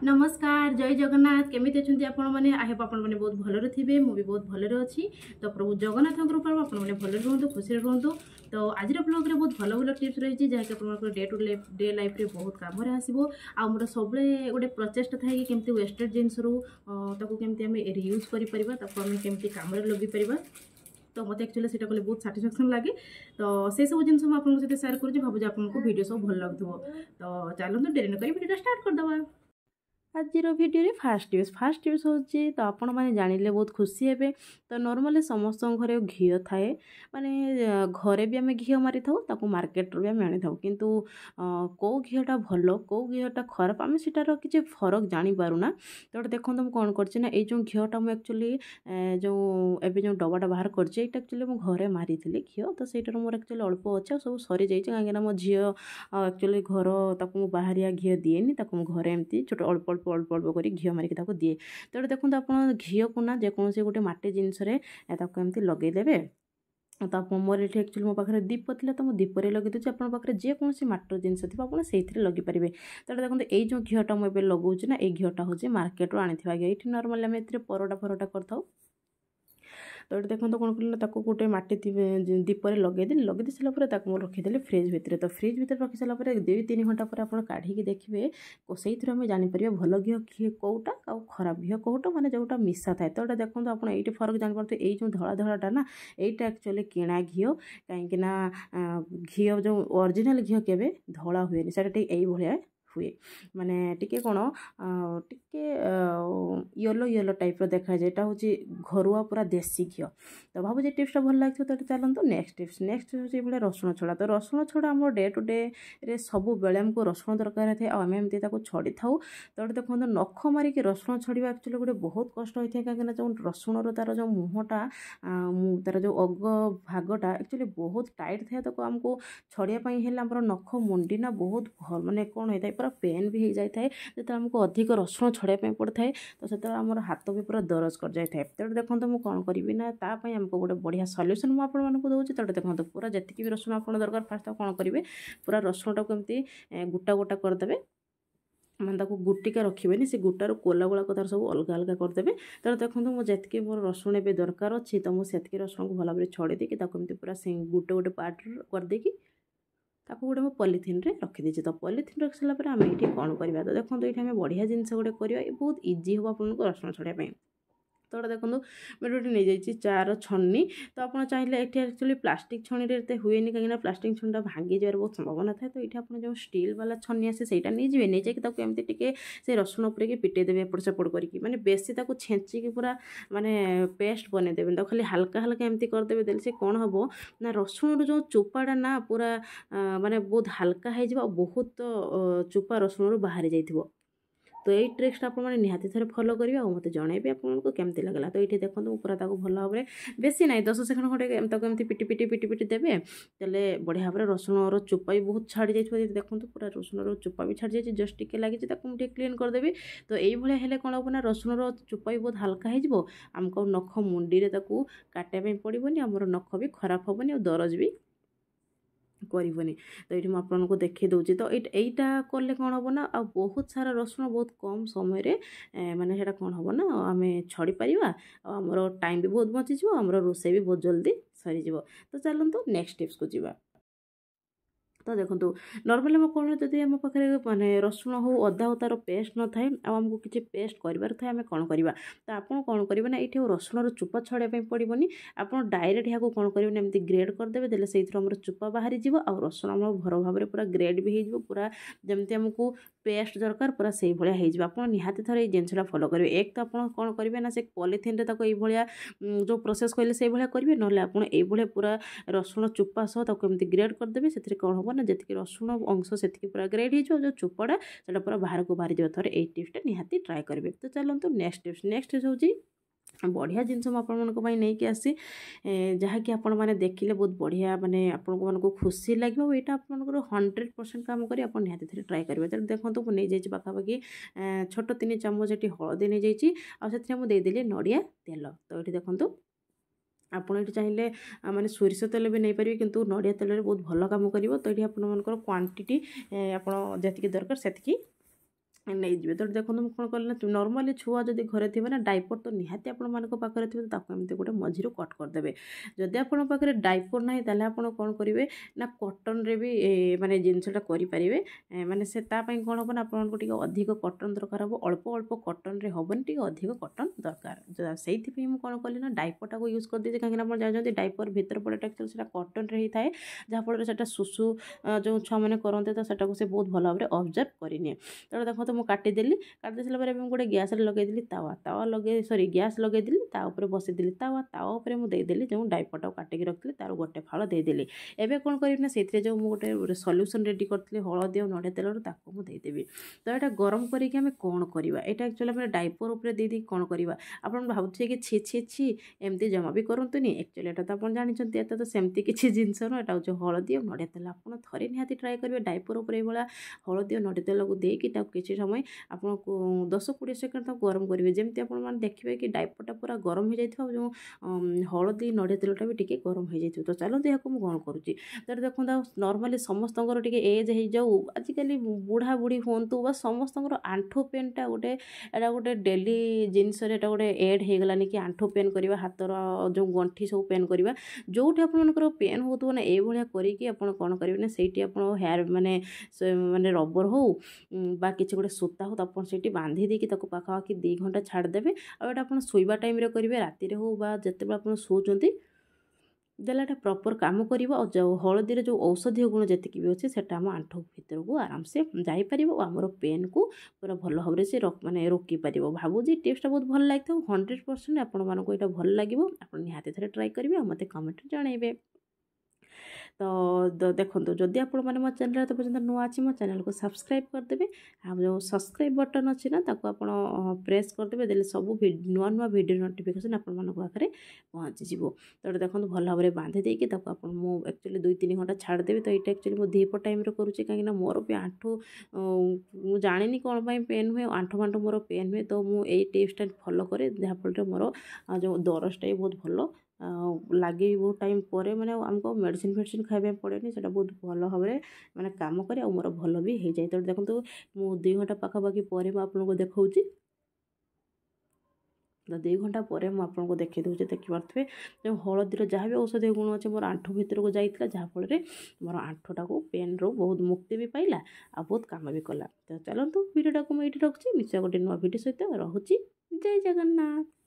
नमस्कार जय जगन्नाथ केमिति अच्छे आपण मैंने आई होप आपण मैंने बहुत भलरे थे मुझे बहुत भलरे अच्छी तो प्रभु जगन्नाथ कृपा आपण मैंने भलरे रुहतु खुशी रुहतु। तो आज ब्लॉग रे बहुत भल भल टिप्स रही जहाँकि आप डे टू डे लाइफ रे बहुत काम आसो आ मोर सब गोटे प्रचेषा थाए कि केमती वेस्टेड जिनस केमती आम रियूज करमती कम लगे पार। तो मत एक्चुअली से बहुत साटिस्फैक्शन लगे। तो से सब जिन आपको सेयार कर भावुँ आपको वीडियो सब भल लगुव। तो चलते डेरी न वीडियो स्टार्ट करदे। आज वीडियो फास्ट टिप्स हूँ तो आपण मैंने जानिले बहुत खुशी हे। तो नॉर्मली समस्त घरे घी थाए माने घरे भी आम घी मारी था मार्केट भी आम आनी था किंतु कौ घीटा भल कौ घीटा खराब आम सीटार किसी फरक जानीपारूना। तो देखो मुझे कौन करना जो घीटा मुझे एक्चुअली जो एवं जो डबाटा बाहर करचे एक्चुअली मुझे घरे मारी घी तो सहीटार मोर एक्चुअली अल्प अच्छे सब सरी जाइए कहीं मो झी एक्चुअली घर ताकू बाहरिया घी दिएनी घरे एमती छोट अल्प अल्प अल्प अल्प कर घी मारिक दिए। तो देखो आप घी को ना जेकोसी गोटे मटी जिनस एमती लगेदेवे। तो आप मोर ये एक्चुअली मो पाखे दीप थी तो मुझे दीपर लगे दूसरी आप पाखे जेकोसी मटर जिनस थी आप लगे पारे। तो देखो ये जो घीटा मुझे लगाऊँ ना ये घीटा हूँ मार्केट आनी घी ये नर्माली आम ए परोटा फरोटा कर। तो ये देखो कौन कल गोटे मटी दीपर लगे सारापर रखीदे फ्रिज भितर। तो फ्रिज भितर रखी सारापर 2-3 घंटा पर आप काढ़ी देखिए से आम जापर भल घी घी कौटा आ खराब घी कौटा माने जोटा मिसा थाए। तो देखो आप ये फरक जापारे ये जो धला धलाटा ना यहाँ एक्चुअली किणा घी कहीं घी जो ओरिजिनल घी के धला हुए से भाया हुए माने टिके कौन टिके येलो येलो टाइप देखा जाए हूँ घरुआ पूरा देसी घी। तो भाव टिप्सटा भल लगे तो चलते नेक्स्ट टिप्स हूँ रसुण छड़ा। तो रसुण छड़ा आम डे टू डे रे सब बेले आमको रसुण दरकार है आम एमती छड़ी था। तो देखो नख मारिक रसुण छड़ा एक्चुअली गोटे बहुत कष्ट होता है कहीं जो रसुण तार जो मुहटा तार जो अग भागटा एक्चुअली बहुत टाइट थाए तो आमको छड़ाई नख मुंडी ना बहुत भल माने कौन होता है पूरा पेन भी हो जाए जो आमको अधिक रसुण छड़ाई पड़ता है। तो से आम हाथ भी पूरा दरज कर जाए। तो देखो मुझे कौन करी ना तापाई आमको गोटे बढ़िया सल्यूशन मुझे दूसरी। तो देखो पूरा जी भी रसुण आप दरकार फास्ट कौन करेंगे पूरा रसुण टाक एमती गोटा गोटा करदे मैंने गुटिका रखिए से गुटार कोला गुला कतार सब अलग अलग करदे। तो देखो मुझे मोर रसुण ए दरकार अच्छी तो मुझे रसुण को भल भाव छड़े देकी पूरा गोटे गोटे पार्ट करदेकी गोटे मो पॉलीथिन रे रखीदी। तो पॉलीथिन रख सारापर आम ये कौन करवा। तो देखो ये आम बढ़िया जिनस गोटे करवा बहुत इजी हम आपको रसुण छड़ाई। तो देखो मैं गोटे नहीं जाइए चार छन्नी। तो आप चाहिए ये एक्चुअली प्लास्टिक छनी रे हुए कहीं प्लास्टिक छनीटा भांगी जावर बहुत संभावना थाए। तो ये आप जो स्टील वाला छनी आसे से नहीं जाए नहीं जाकि एमती टिके से रसुण उपर पिटे देवे एपट सेपट करके माने बेसी छेचिकी पूरा माने पेस्ट बनईदेवे तो खाली हल्का हल्का एमती करदेवे देले से कौन हम ना रसुण जो चोपाटा ना पूरा माने बहुत हल्का हो बहुत चोपा रसुण बाहरी जाइथिबो। तो यही ट्रिक्सटा आप निहाती थे फॉलो करेंगे और मत जनइबे आपको केमती लगला। तो ये देखो पूरा भल भाव में बेसी ना 10 सेकेंड खंडे एमती पिटी पिटी पिटी पिटी देवे तेले बढ़िया भाव में रसुण चोपा भी बहुत छाड़ी जाइए। देखो पूरा रसुण चोपा भी छाड़ी जाइए जस्ट टिके लगी मुझे क्लीन करदेवी। तो ये हेल्ले कौन हम ना रसुण चोपा भी बहुत हल्का हो आमको नख मुंडी में काटापी पड़ोनी आमर नख भी खराब हेनी और दरज भी करनी। तो ये आपको देखी दूसरी। तो यहीटा कले कौन हम ना बहुत सारा रसुण बहुत कम समय माने कौन हम ना आम छड़ी पार आमर टाइम भी बहुत बचीज आमर रोसे भी बहुत जल्दी सरीज। तो चलते नेक्स्ट टिप्स को जीवा। तो देखो नर्माली आम कौन जब आम पाखे माने रसुण हो अदा हो तार पेस्ट न थाए आमको किसी पेस्ट करार थाए आम कौन करवा। तो आप कौन करेंगे ना ये रसुण चोपा छड़ाई पड़ोनी आप डायरेक्ट यहाँ कौन करेंगे एमती ग्रेड करदेवे देले से चोपा बाहरी जीव आ रसुण आम भर भाव में पूरा ग्रेड भी हो पूरा जमती आमको पेस्ट दरकार पूरा से भाया आप निहाती थर ये जिनसा फॉलो करेंगे। एक तो आप कौन करेंगे ना से पॉलीथिन रे ये जो प्रोसेस कहले से करेंगे ना आप ये पूरा रसुण चोपा सह एमती ग्रेड करदेवे से कौन हम ना जी रसुण अंश से पूरा ग्रेड हो जो चोपड़ा से पूरा बाहर को बाहरी जाए थोड़े ये टिप्सटा निहाती ट्राए करेंगे। तो चलते नेक्स्ट टिप्स हूँ बढ़िया जिनस नहीं आसी जहाँकि आपण मैंने देखिले बहुत बढ़िया माने आपको खुशी लगे ये आपंकर 100% काम करी आप निहाती थे ट्राए करेंगे। तो देखो मुझे नहीं जाइए पाखापाखि छोट 3 चामच ये हलदी नहीं जाइए मुझे नड़िया तेल। तो ये देखो आपड़ ये चाहिए माने सोरिष तेल भी नहीं पारे किंतु नड़िया तेल बहुत भल काम करिवो। तो ये आपनकर क्वांटिटी आप जी दरकार से ନେଇଯିବେ। ତ ଦେଖନ୍ତୁ ମୁଁ କ'ଣ କଲି ନା ନର୍ମାଲି ଛୁଆ ଯଦି ଘରେ ଥିବେ ନା ଡାଇପର୍ ତ ନିହାତି ଆପଣମାନଙ୍କ ପାଖରେ ଥିବ, ତାକୁ ଏମିତି ଗୋଟେ ମଝିରୁ କଟ୍ କରିଦେବେ। ଯଦି ଆପଣଙ୍କ ପାଖରେ ଡାଇପର୍ ନାହିଁ ତାହେଲେ ଆପଣ କ'ଣ କରିବେ ନା କଟନ୍ରେ ବି ମାନେ ଜିନିଷଟା କରିପାରିବେ। ମାନେ ସେ ତା ପାଇଁ କ'ଣ ହେବ ନା ଆପଣଙ୍କୁ ଟିକେ ଅଧିକ କଟନ୍ ଦରକାର ହେବ, ଅଳ୍ପ ଅଳ୍ପ କଟନ୍ରେ ହେବନି, ଟିକେ ଅଧିକ କଟନ୍ ଦରକାର। ସେଇଥିପାଇଁ ମୁଁ କ'ଣ କଲି ନା ଡାଇପର୍ଟାକୁ ୟୁଜ୍ କରିଦେଇଛି, କାହିଁକିନା ଆପଣ ଜାଣିଛନ୍ତି ଡାଇପର୍ ଭିତର ପଟଟା ଆକ୍ଚୁଆଲି ସେଇଟା କଟନ୍ରେ ହେଇଥାଏ, ଯାହାଫଳରେ ସେଇଟା ସୁସୁ ଯେଉଁ ଛୁଆମାନେ କରନ୍ତି ତ ସେଟାକୁ ସେ ବହୁତ ଭଲ ଭାବରେ ଅବଜର୍ଭ କରିନିଏ। ତେଣୁ ଦେଖନ୍ତୁ ମୁଁ କାଟିଦେଲି, କାଟି ସାରିଲା ପରେ ମୁଁ ଗୋଟେ ଗ୍ୟାସ୍ରେ ଲଗେଇଦେଲି ଗ୍ୟାସ୍ ଲଗେଇଦେଲି, ତା ଉପରେ ବସେଇଦେଲି ତାୱା ଉପରେ ମୁଁ ଦେଇଦେଲି ଯେଉଁ ଡାଇପର୍ଟାକୁ କାଟିକି ରଖିଥିଲି ତାର ଗୋଟେ ଫାଳ ଦେଇଦେଲି। ଏବେ କ'ଣ କରିବି ନା ସେଇଥିରେ ଯେଉଁ ମୁଁ ଗୋଟେ ସଲ୍ୟୁସନ୍ ରେଡ଼ି କରିଥିଲି ହଳଦୀ ଆଉ ନଡ଼ିଆ ତେଲରୁ ତାକୁ ମୁଁ ଦେଇଦେବି। ତ ଏଇଟା ଗରମ କରିକି ଆମେ କ'ଣ କରିବା, ଏଇଟା ଆକ୍ଚୁଆଲି ଆମେ ଡାଇପର୍ ଉପରେ ଦେଇଦେଇ କ'ଣ କରିବା। ଆପଣ ଭାବୁଥିବେ କି ଛି ଏମିତି ଜମା ବି କରନ୍ତୁନି, ଆକ୍ଚୁଆଲି ଏଇଟା ତ ଆପଣ ଜାଣିଛନ୍ତି ଏତେ ତ ସେମିତି କିଛି ଜିନିଷ ନୁହଁ, ଏଇଟା ହେଉଛି ହଳଦୀ ଆଉ ନଡ଼ିଆ ତେଲ। ଆପଣ ଥରେ ନିହାତି ଟ୍ରାଏ କରିବେ ଡାଇପର୍ ଉପରେ ଏଇଭଳିଆ ହଳଦୀ ଆଉ ନଡ଼ିଆ ତେଲକୁ ଦେଇକି ତାକୁ କିଛି ସମୟ ଆପଣ 10-20 ସେକେଣ୍ଡ ତାକୁ ଗରମ କରିବେ, ଯେମିତି ଆପଣମାନେ ଦେଖିବେ କି ଡାଇପର୍ଟା ପୁରା ଗରମ ହେଇଯାଇଥିବ ଆଉ ଯେଉଁ ହଳଦୀ ନଡ଼ିଆ ତେଲଟା ବି ଟିକେ ଗରମ ହେଇଯାଇଥିବ। ତ ଚାଲନ୍ତୁ ଏହାକୁ ମୁଁ କ'ଣ କରୁଛି। ତ ଦେଖନ୍ତୁ ଆଉ ନର୍ମାଲି ସମସ୍ତଙ୍କର ଟିକେ ଏଜ୍ ହେଇଯାଉ, ଆଜିକାଲି ବୁଢ଼ା ବୁଢ଼ୀ ହୁଅନ୍ତୁ ବା ସମସ୍ତଙ୍କର ଆଣ୍ଠୁ ପେନ୍ଟା ଏଇଟା ଗୋଟେ ଡେଲି ଜିନିଷରେ ଏଇଟା ଗୋଟେ ଏଡ୍ ହେଇଗଲାନି କି ଆଣ୍ଠୁ ପେନ୍ କରିବା, ହାତର ଯେଉଁ ଗଣ୍ଠି ସବୁ ପେନ୍ କରିବା। ଯେଉଁଠି ଆପଣମାନଙ୍କର ପେନ୍ ହେଉଥିବ ନା ଏଇଭଳିଆ କରିକି ଆପଣ କ'ଣ କରିବେ ନା ସେଇଠି ଆପଣ ହେୟାର ମାନେ ରବର ହେଉ ବା କିଛି ଗୋଟେ ସୂତା ହେଉ ଆପଣ ସେଇଠି ବାନ୍ଧି ଦେଇକି ତାକୁ ପାଖାପାଖି 2 ଘଣ୍ଟା ଛାଡ଼ିଦେବେ। ଆଉ ଏଇଟା ଆପଣ ଶୋଇବା ଟାଇମ୍ରେ କରିବେ, ରାତିରେ ହେଉ ବା ଯେତେବେଳେ ଆପଣ ଶୋଉଛନ୍ତି, ଦେଲେ ଏଇଟା ପ୍ରପର୍ କାମ କରିବ। ଆଉ ଯେଉଁ ହଳଦୀର ଯେଉଁ ଔଷଧୀୟ ଗୁଣ ଯେତିକି ବି ଅଛି ସେଟା ଆମ ଆଣ୍ଠୁ ଭିତରକୁ ଆରାମସେ ଯାଇପାରିବ ଆଉ ଆମର ପେନ୍କୁ ପୁରା ଭଲ ଭାବରେ ସେ ମାନେ ରୋକିପାରିବ। ଭାବୁଛି ଟିପ୍ସଟା ବହୁତ ଭଲ ଲାଗିଥିବ, 100% ଆପଣମାନଙ୍କୁ ଏଇଟା ଭଲ ଲାଗିବ। ଆପଣ ନିହାତି ଥରେ ଟ୍ରାଏ କରିବେ ଆଉ ମୋତେ କମେଣ୍ଟରେ ଜଣାଇବେ। ତ ଦେଖନ୍ତୁ ଯଦି ଆପଣମାନେ ମୋ ଚ୍ୟାନେଲ୍ ଏତେ ପର୍ଯ୍ୟନ୍ତ ନୂଆ ଅଛି ମୋ ଚ୍ୟାନେଲ୍କୁ ସବସ୍କ୍ରାଇବ୍ କରିଦେବେ, ଆଉ ଯେଉଁ ସବସ୍କ୍ରାଇବ୍ ବଟନ୍ ଅଛି ନା ତାକୁ ଆପଣ ପ୍ରେସ୍ କରିଦେବେ, ଦେଲେ ସବୁ ନୂଆ ନୂଆ ଭିଡ଼ିଓ ନୋଟିଫିକେସନ୍ ଆପଣମାନଙ୍କ ପାଖରେ ପହଞ୍ଚିଯିବ। ତ ଦେଖନ୍ତୁ ଭଲ ଭାବରେ ବାନ୍ଧି ଦେଇକି ତାକୁ ମୁଁ ଆକ୍ଚୁଆଲି 2-3 ଘଣ୍ଟା ଛାଡ଼ିଦେବି। ତ ଏଇଟା ଆକ୍ଚୁଆଲି ମୁଁ ଦ୍ୱିପହର ଟାଇମ୍ରେ କରୁଛି, କାହିଁକିନା ମୋର ବି ଆଣ୍ଠୁ ମୁଁ ଜାଣିନି କ'ଣ ପାଇଁ ପେନ୍ ହୁଏ, ଆଣ୍ଠୁ ମୋର ପେନ୍ ହୁଏ। ତ ମୁଁ ଏଇ ଟିପ୍ସଟା ଫଲୋ କରେ, ଯାହାଫଳରେ ମୋର ଯେଉଁ ଦରଜଟା ବି ବହୁତ ଭଲ ଲାଗେ। ବହୁତ ଟାଇମ୍ ପରେ ମାନେ ଆମକୁ ମେଡ଼ିସିନ୍ ଖାଇବା ପାଇଁ ପଡ଼େନି, ସେଇଟା ବହୁତ ଭଲ ଭାବରେ ମାନେ କାମ କରେ ଆଉ ମୋର ଭଲ ବି ହେଇଯାଏ। ତ ଦେଖନ୍ତୁ ମୁଁ 2 ଘଣ୍ଟା ପାଖାପାଖି ପରେ ମୁଁ ଆପଣଙ୍କୁ ଦେଖାଉଛି। ତ 2 ଘଣ୍ଟା ପରେ ମୁଁ ଆପଣଙ୍କୁ ଦେଖାଇ ଦେଉଛି, ଦେଖିପାରୁଥିବେ ଯେଉଁ ହଳଦୀର ଯାହା ବି ଔଷଧୀୟ ଗୁଣ ଅଛି ମୋର ଆଣ୍ଠୁ ଭିତରକୁ ଯାଇଥିଲା, ଯାହାଫଳରେ ମୋର ଆଣ୍ଠୁଟାକୁ ପେନ୍ରୁ ବହୁତ ମୁକ୍ତି ବି ପାଇଲା ଆଉ ବହୁତ କାମ ବି କଲା। ତ ଚାଲନ୍ତୁ ଭିଡ଼ିଓଟାକୁ ମୁଁ ଏଇଠି ରଖୁଛି, ନିଶ୍ଚୟ ଗୋଟେ ନୂଆ ଭିଡ଼ିଓ ସହିତ ରହୁଛି। ଜୟ ଜଗନ୍ନାଥ।